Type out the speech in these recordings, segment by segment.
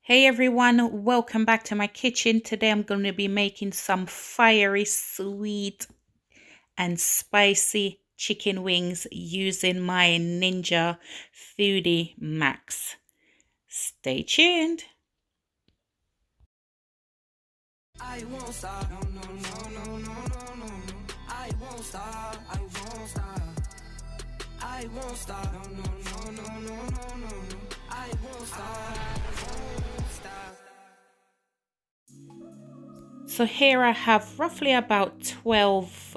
Hey everyone, welcome back to my kitchen. Today I'm going to be making some fiery, sweet and spicy chicken wings using my Ninja Foodi Max. Stay tuned. I won't stop, no, no, no, no, no, no, no. I won't stop, I won't stop. I won't stop, no, no, no, no, no, no, no. I won't stop, I won't stop. So here I have roughly about 12.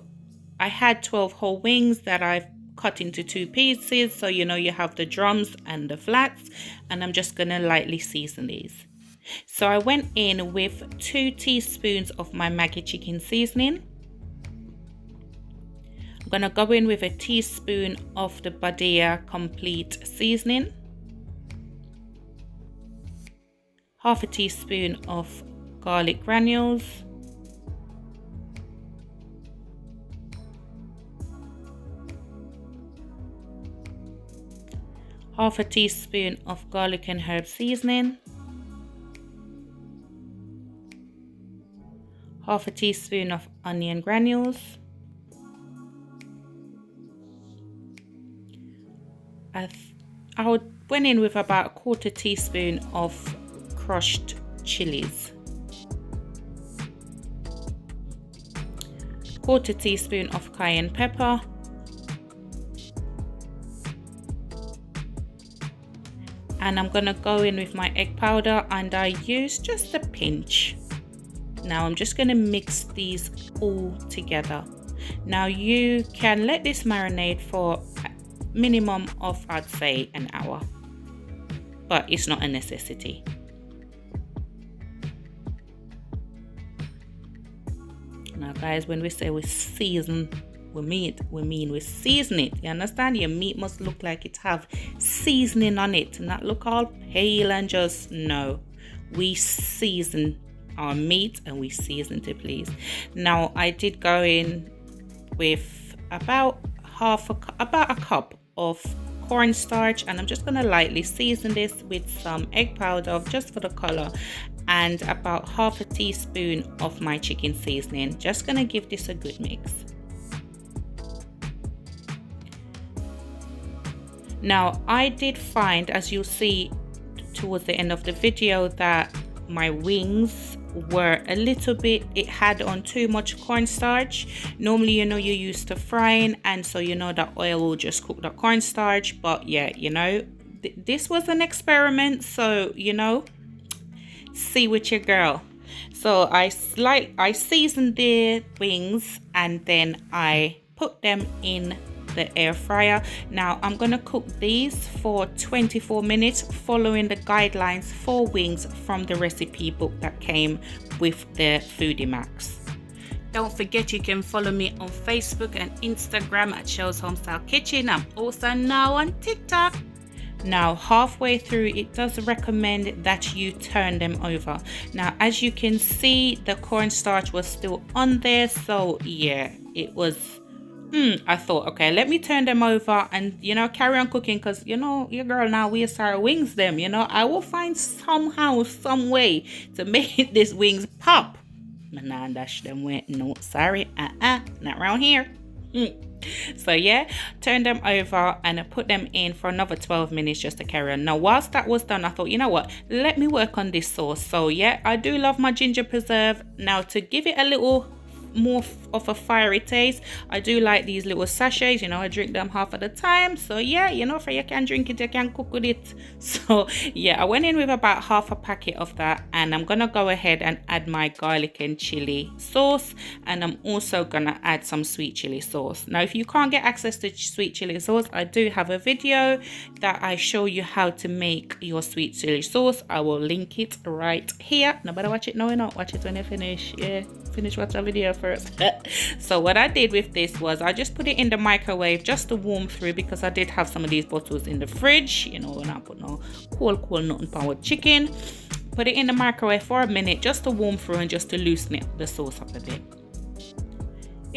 I had 12 whole wings that I've cut into 2 pieces. So you have the drums and the flats, and I'm just going to lightly season these. So I went in with 2 teaspoons of my Maggi chicken seasoning. I'm going to go in with a teaspoon of the Badia complete seasoning. Half a teaspoon of garlic granules. Half a teaspoon of garlic and herb seasoning. Half a teaspoon of onion granules. I went in with about a quarter teaspoon of crushed chilies. Quarter teaspoon of cayenne pepper. And I'm gonna go in with my egg powder, and I use just a pinch. Now I'm just gonna mix these all together. Now you can let this marinate for a minimum of, I'd say, an hour, but it's not a necessity. Now guys, when we say we season meat, we season it. You understand? Your meat must look like it have seasoning on it, not look all pale and just no. We season our meat and we season to please. Now I did go in with about a cup of cornstarch, and I'm just gonna lightly season this with some egg powder just for the color, and about half a teaspoon of my chicken seasoning. Just gonna give this a good mix. Now I did find, as you'll see towards the end of the video, that my wings were a little bit, it had on too much cornstarch. Normally you're used to frying, and so that oil will just cook the cornstarch, but yeah, this was an experiment, so see with your girl. So I seasoned the wings, and then I put them in the air fryer. Now I'm gonna cook these for 24 minutes following the guidelines for wings from the recipe book that came with the Foodi Max. Don't forget you can follow me on Facebook and Instagram at Shellz Homestyle Kitchen. I'm also now on TikTok. Now halfway through, it does recommend that you turn them over. Now as you can see, the cornstarch was still on there, so yeah, it was I thought, okay, let me turn them over and carry on cooking, because your girl now wastes her wings them. I will find somehow, some way to make this wings pop. Nah, dash them went, no, sorry, not around here. So yeah, turn them over and I put them in for another 12 minutes just to carry on. Now whilst that was done, I thought, you know what, let me work on this sauce. So yeah, I do love my ginger preserve. Now to give it a little more of a fiery taste, I do like these little sachets. I drink them half of the time, so yeah, for you can drink it, you can cook with it. So yeah, I went in with about half a packet of that, and I'm gonna go ahead and add my garlic and chili sauce, and I'm also gonna add some sweet chili sauce. Now if you can't get access to sweet chili sauce, I do have a video that I show you how to make your sweet chili sauce. I will link it right here. Nobody watch it now, watch it when you finish. Yeah, finish watch the video first. So what I did with this was I just put it in the microwave just to warm through, because I did have some of these bottles in the fridge, when I put no cold nothing powered chicken. Put it in the microwave for a minute just to warm through and just to loosen it, the sauce up a bit.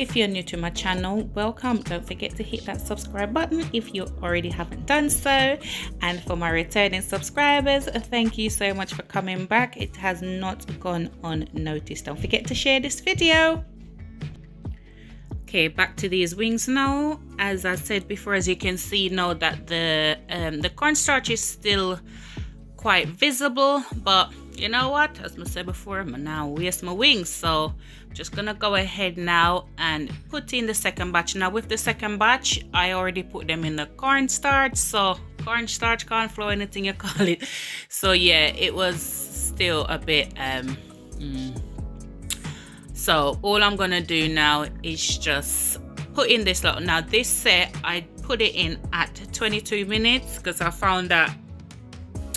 If you're new to my channel, welcome. Don't forget to hit that subscribe button if you already haven't done so. And for my returning subscribers, thank you so much for coming back. It has not gone unnoticed. Don't forget to share this video. Okay, back to these wings now. As I said before, as you can see now that the cornstarch is still quite visible, but you know what, as I said before, I'm now waste my wings, so just gonna go ahead now and put in the second batch. Now with the second batch, I already put them in the cornstarch, so cornstarch, corn flour, anything you call it. So yeah, it was still a bit so all I'm gonna do now is just put in this lot. Now this set I put it in at 22 minutes because I found that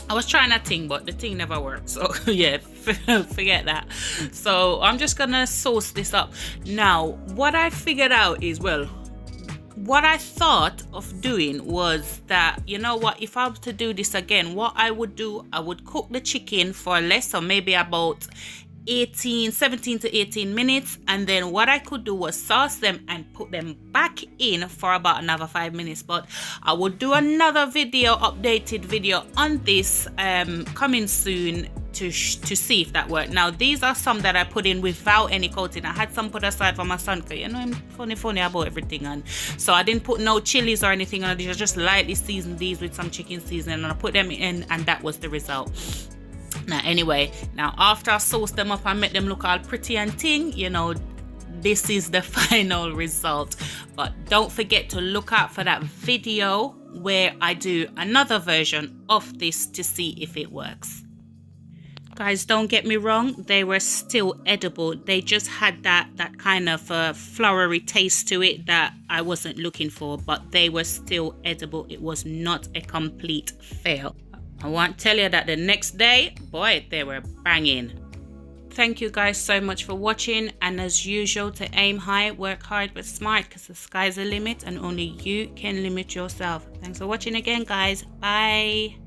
I was trying a thing, but the thing never worked. So yeah, forget that. So I'm just gonna sauce this up. Now, what I figured out is, well, what I thought of doing was that, you know what, if I was to do this again, what I would do, I would cook the chicken for less, so maybe about 17 to 18 minutes, and then what I could do was sauce them and put them back in for about another 5 minutes. But I would do another video, updated video on this coming soon to see if that worked. Now these are some that I put in without any coating. I had some put aside for my son because, you know, I'm funny about everything, and so I didn't put no chilies or anything on these. I just lightly seasoned these with some chicken seasoning and I put them in, and that was the result. Now anyway, now after I sauce them up and make them look all pretty and ting, you know, this is the final result. But don't forget to look out for that video where I do another version of this to see if it works. Guys, don't get me wrong, they were still edible. They just had that kind of flowery taste to it that I wasn't looking for, but they were still edible. It was not a complete fail. I won't tell you that the next day, boy, they were banging. Thank you guys so much for watching, and as usual, to aim high, work hard but smart, because the sky's the limit and only you can limit yourself. Thanks for watching again, guys. Bye.